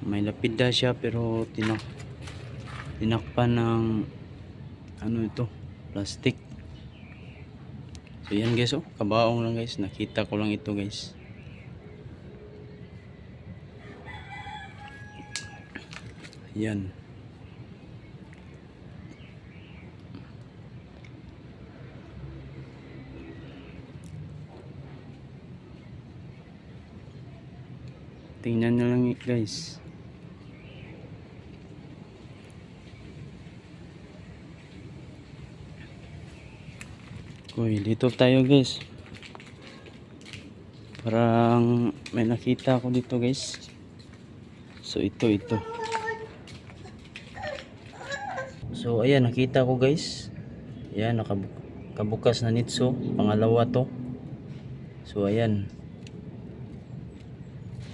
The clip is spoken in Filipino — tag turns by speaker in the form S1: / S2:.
S1: may lapida siya pero tinakpan ng ano ito, plastic. So yan guys, oh, kabaong lang guys, nakita ko lang ito guys. Yan. Tingnan nyo lang guys. Uy, dito tayo guys. Parang may nakita ako dito guys. So ito. So ayan, nakita ko guys. Ayan, nakabukas na nitso. Pangalawa to. So ayan.